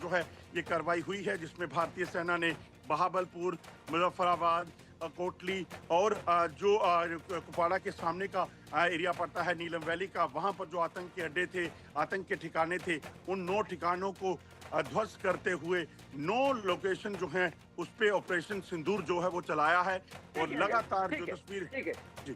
जो है ये कार्रवाई हुई है, जिसमें भारतीय सेना ने बहावलपुर, मुजफ्फराबाद, कोटली और जो कुपवाड़ा के सामने का एरिया पड़ता है नीलम वैली का, वहां पर जो आतंक के अड्डे थे, आतंक के ठिकाने थे, उन 9 ठिकानों को ध्वस्त करते हुए 9 लोकेशन जो हैं उस पे ऑपरेशन सिंदूर जो है वो चलाया है। और लगातार जो तस्वीर जी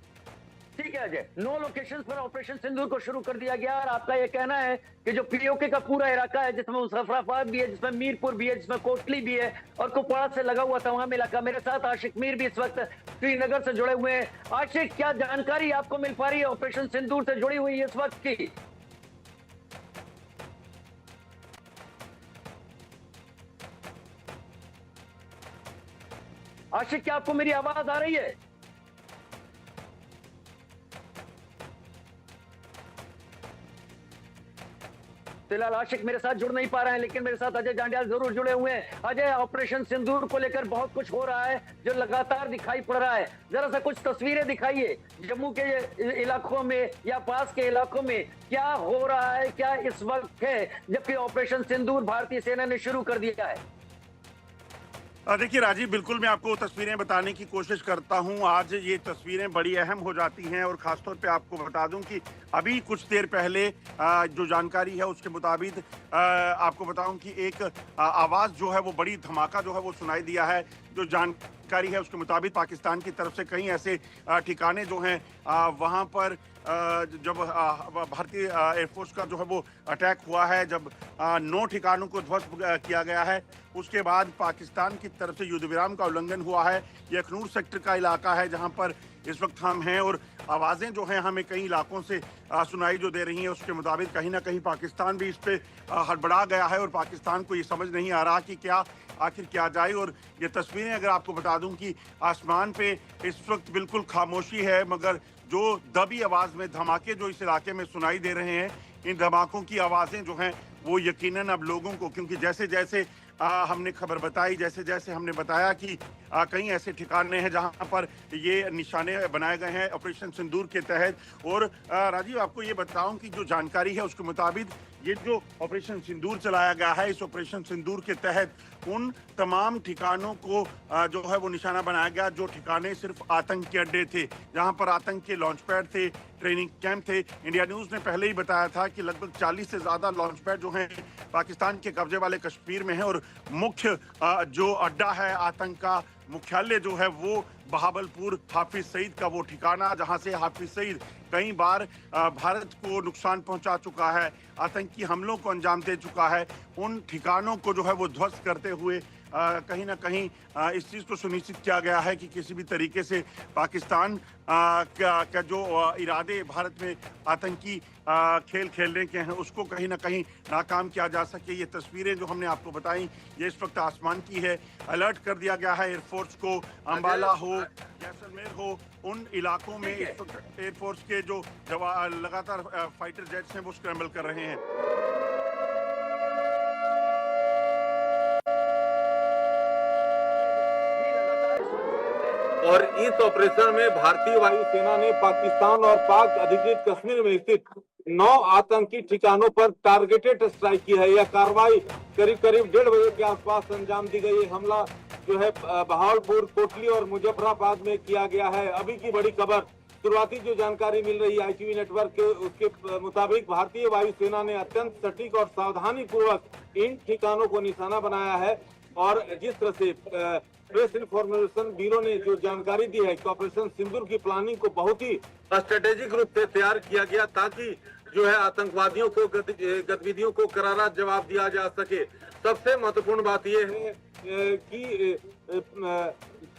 ठीक है अजय, 9 लोकेशंस पर ऑपरेशन सिंदूर को शुरू कर दिया गया। और आपका ये कहना है कि जो पीओके का पूरा इलाका है, जिसमें मुजफ्फराबाद भी है, जिसमें मीरपुर भी है, जिसमें कोटली भी है और कुपवाड़ा से लगा हुआ तमाम इलाका। मेरे साथ आशिक मीर भी इस वक्त श्रीनगर से जुड़े हुए हैं। आशिक, क्या जानकारी आपको मिल पा रही है ऑपरेशन सिंदूर से जुड़ी हुई इस वक्त की? आशिक, क्या आपको मेरी आवाज आ रही है? फिलहाल आशिक मेरे साथ जुड़ नहीं पा रहे हैं, लेकिन मेरे साथ अजय जांडियाल जरूर जुड़े हुए हैं। अजय, ऑपरेशन सिंदूर को लेकर बहुत कुछ हो रहा है जो लगातार दिखाई पड़ रहा है। जरा सा कुछ तस्वीरें दिखाइए जम्मू के इलाकों में या पास के इलाकों में क्या हो रहा है, क्या इस वक्त है जबकि ऑपरेशन सिंदूर भारतीय सेना ने शुरू कर दिया है। देखिए राजीव, बिल्कुल मैं आपको तस्वीरें बताने की कोशिश करता हूं। आज ये तस्वीरें बड़ी अहम हो जाती हैं और खासतौर पे आपको बता दूं कि अभी कुछ देर पहले जो जानकारी है उसके मुताबिक आपको बताऊं कि एक आवाज़ जो है वो बड़ी धमाका जो है वो सुनाई दिया है। जो जानकारी है उसके मुताबिक पाकिस्तान की तरफ से कई ऐसे ठिकाने जो हैं वहाँ पर जब भारतीय एयरफोर्स का जो है वो अटैक हुआ है, जब 9 ठिकानों को ध्वस्त किया गया है, उसके बाद पाकिस्तान की तरफ से युद्ध विराम का उल्लंघन हुआ है। ये अखनूर सेक्टर का इलाका है जहां पर इस वक्त हम हैं और आवाज़ें जो हैं हमें कई इलाकों से सुनाई जो दे रही हैं। उसके मुताबिक कहीं ना कहीं पाकिस्तान भी इस पे हड़बड़ा गया है और पाकिस्तान को ये समझ नहीं आ रहा कि क्या आखिर क्या जाए। और ये तस्वीरें अगर आपको बता दूं कि आसमान पे इस वक्त बिल्कुल खामोशी है, मगर जो दबी आवाज़ में धमाके जो इस इलाके में सुनाई दे रहे हैं, इन धमाकों की आवाज़ें जो हैं वो यकीनन अब लोगों को, क्योंकि जैसे जैसे हमने खबर बताई, जैसे जैसे हमने बताया कि कई ऐसे ठिकाने हैं जहां पर ये निशाने बनाए गए हैं ऑपरेशन सिंदूर के तहत। और राजीव, आपको ये बताऊं कि जो जानकारी है उसके मुताबिक ये जो ऑपरेशन सिंदूर चलाया गया है, इस ऑपरेशन सिंदूर के तहत उन तमाम ठिकानों को जो है वो निशाना बनाया गया जो ठिकाने सिर्फ आतंक के अड्डे थे, जहां पर आतंक के लॉन्च पैड थे, ट्रेनिंग कैंप थे। इंडिया न्यूज़ ने पहले ही बताया था कि लगभग 40 से ज़्यादा लॉन्च पैड जो हैं पाकिस्तान के कब्जे वाले कश्मीर में है और मुख्य जो अड्डा है आतंक का मुख्यालय जो है वो बहावलपुर, हाफिज सईद का वो ठिकाना जहां से हाफिज सईद कई बार भारत को नुकसान पहुंचा चुका है, आतंकी हमलों को अंजाम दे चुका है। उन ठिकानों को जो है वो ध्वस्त करते हुए कहीं ना कहीं इस चीज़ को सुनिश्चित किया गया है कि किसी भी तरीके से पाकिस्तान का जो इरादे भारत में आतंकी खेल खेलने के हैं उसको कहीं ना कहीं नाकाम किया जा सके। ये तस्वीरें जो हमने आपको बताई ये इस वक्त आसमान की है। अलर्ट कर दिया गया है एयरफोर्स को, अंबाला हो, जैसलमेर हो, उन इलाकों में इस वक्त एयरफोर्स के जो लगातार फाइटर जेट्स हैं वो स्क्रैम्बल कर रहे हैं। और इस ऑपरेशन में भारतीय वायुसेना ने पाकिस्तान और पाक अधिकृत कश्मीर में स्थित 9 आतंकी ठिकानों पर टारगेटेड स्ट्राइक की है। यह कार्रवाई करीब 1:30 बजे के आसपास अंजाम दी गई। हमला जो है बहावलपुर, कोटली और मुजफ्फराबाद में किया गया है। अभी की बड़ी खबर, शुरुआती जो जानकारी मिल रही है ITV नेटवर्क के, उसके मुताबिक भारतीय वायुसेना ने अत्यंत सटीक और सावधानी पूर्वक इन ठिकानों को निशाना बनाया है। और जिस तरह से प्रेस इन्फॉर्मेशन ब्यूरो ने जो जानकारी दी है कि ऑपरेशन सिंदूर की प्लानिंग को बहुत ही स्ट्रेटेजिक रूप से तैयार किया गया ताकि जो है आतंकवादियों को गतिविधियों को करारा जवाब दिया जा सके। सबसे महत्वपूर्ण बात यह है कि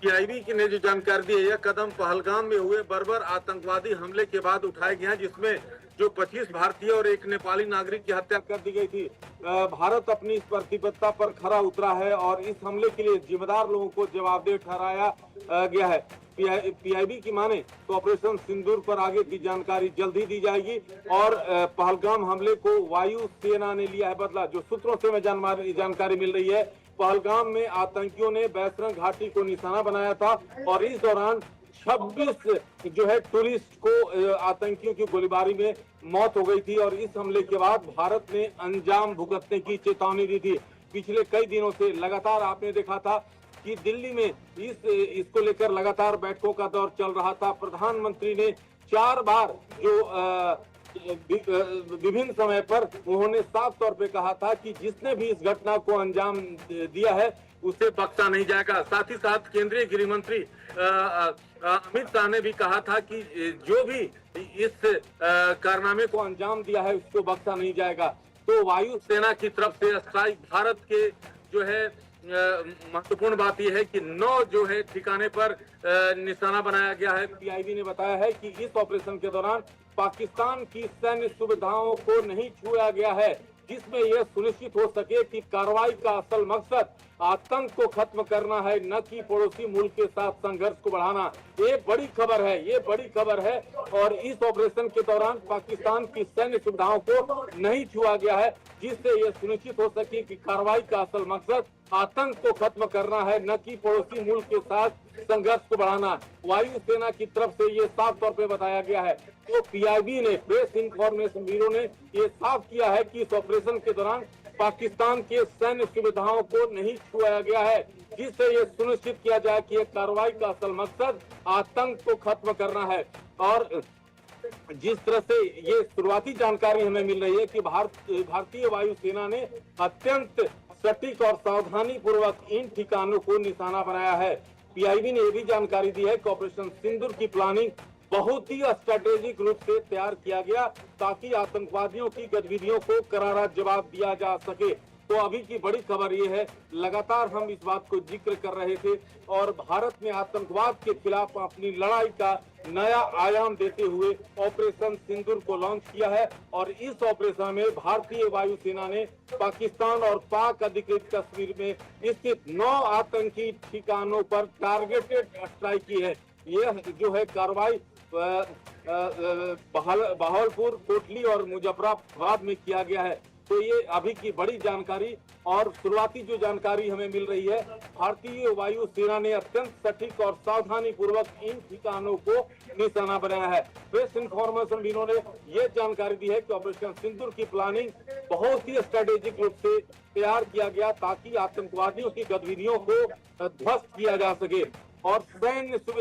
PIB ने जो जानकारी दी है, यह कदम पहलगाम में हुए बर्बर आतंकवादी हमले के बाद उठाए गए हैं, जिसमें जो 25 भारतीय और एक नेपाली नागरिक की हत्या कर दी गई थी। भारत अपनी इस प्रतिबद्धता पर खरा उतरा है और इस हमले के लिए जिम्मेदार लोगों को जवाबदेह ठहराया गया है। PIB की माने तो ऑपरेशन सिंदूर पर आगे की जानकारी जल्द ही दी जाएगी। और पहलगाम हमले को वायु सेना ने लिया है बदला। जो सूत्रों से मैं जानकारी मिल रही है, पहलगाम में आतंकियों ने बैसरंग घाटी को निशाना बनाया था और इस दौरान 26 जो है टूरिस्ट को आतंकियों की गोलीबारी में मौत हो गई थी। और इस हमले के बाद भारत ने अंजाम भुगतने की चेतावनी दी थी। पिछले कई दिनों से लगातार आपने देखा था कि दिल्ली में इसको लेकर लगातार बैठकों का दौर चल रहा था। प्रधानमंत्री ने 4 बार जो विभिन्न समय पर उन्होंने साफ तौर पे कहा था कि जिसने भी इस घटना को अंजाम दिया है उसे बख्शा नहीं जाएगा। साथ ही साथ केंद्रीय गृह मंत्री अमित शाह ने भी कहा था कि जो भी इस कारनामे को अंजाम दिया है उसको बख्शा नहीं जाएगा। तो वायुसेना की तरफ से स्ट्राइक भारत के जो है महत्वपूर्ण बात यह है कि 9 जो है ठिकाने पर निशाना बनाया गया है। पीआईबी ने बताया है कि इस ऑपरेशन के दौरान पाकिस्तान की सैन्य सुविधाओं को नहीं छुआ गया है, जिसमें यह सुनिश्चित हो सके कि कार्रवाई का असल मकसद आतंक को खत्म करना है, न कि पड़ोसी मुल्क के साथ संघर्ष को बढ़ाना। ये बड़ी खबर है, ये बड़ी खबर है। और इस ऑपरेशन के दौरान पाकिस्तान की सैन्य सुविधाओं को नहीं छुआ गया है, जिससे यह सुनिश्चित हो सके कि कार्रवाई का असल मकसद आतंक को खत्म करना है, न कि पड़ोसी मुल्क के साथ संघर्ष को बढ़ाना। वायुसेना की तरफ से ये साफ तौर पे बताया गया है। तो पीआईबी ने, प्रेस इंफॉर्मेशन ब्यूरो ने ये साफ किया है कि इस ऑपरेशन के दौरान पाकिस्तान के सैन्य सुविधाओं को नहीं छुआ गया है, जिससे ये सुनिश्चित किया जाए कि ये कार्रवाई का असल मकसद आतंक को खत्म करना है। और जिस तरह से ये शुरुआती जानकारी हमें मिल रही है कि भारतीय वायुसेना ने अत्यंत सटीक और सावधानी पूर्वक इन ठिकानों को निशाना बनाया है। पीआईबी ने यह भी जानकारी दी है कि ऑपरेशन सिंदूर की प्लानिंग बहुत ही स्ट्रेटेजिक रूप से तैयार किया गया, ताकि आतंकवादियों की गतिविधियों को करारा जवाब दिया जा सके। तो अभी की बड़ी खबर ये है, लगातार हम इस बात को जिक्र कर रहे थे और भारत ने आतंकवाद के खिलाफ अपनी लड़ाई का नया आयाम देते हुए ऑपरेशन सिंदूर को लॉन्च किया है। और इस ऑपरेशन में भारतीय वायुसेना ने पाकिस्तान और पाक अधिकृत कश्मीर में स्थित 9 आतंकी ठिकानों पर टारगेटेड स्ट्राइक की है। यह जो है कार्रवाई बहावलपुर, कोटली और मुजफ्फराबाद में किया गया है। तो ये अभी की बड़ी जानकारी और शुरुआती जो जानकारी हमें मिल रही है, भारतीय वायुसेना ने अत्यंत सटीक और सावधानी पूर्वक इन ठिकानों को निशाना बनाया है। प्रेस इंफॉर्मेशन ब्यूरो ने ये जानकारी दी है कि ऑपरेशन सिंदूर की प्लानिंग बहुत ही स्ट्रेटेजिक रूप से तैयार किया गया, ताकि आतंकवादियों की गतिविधियों को ध्वस्त किया जा सके और सैन्य सुविधा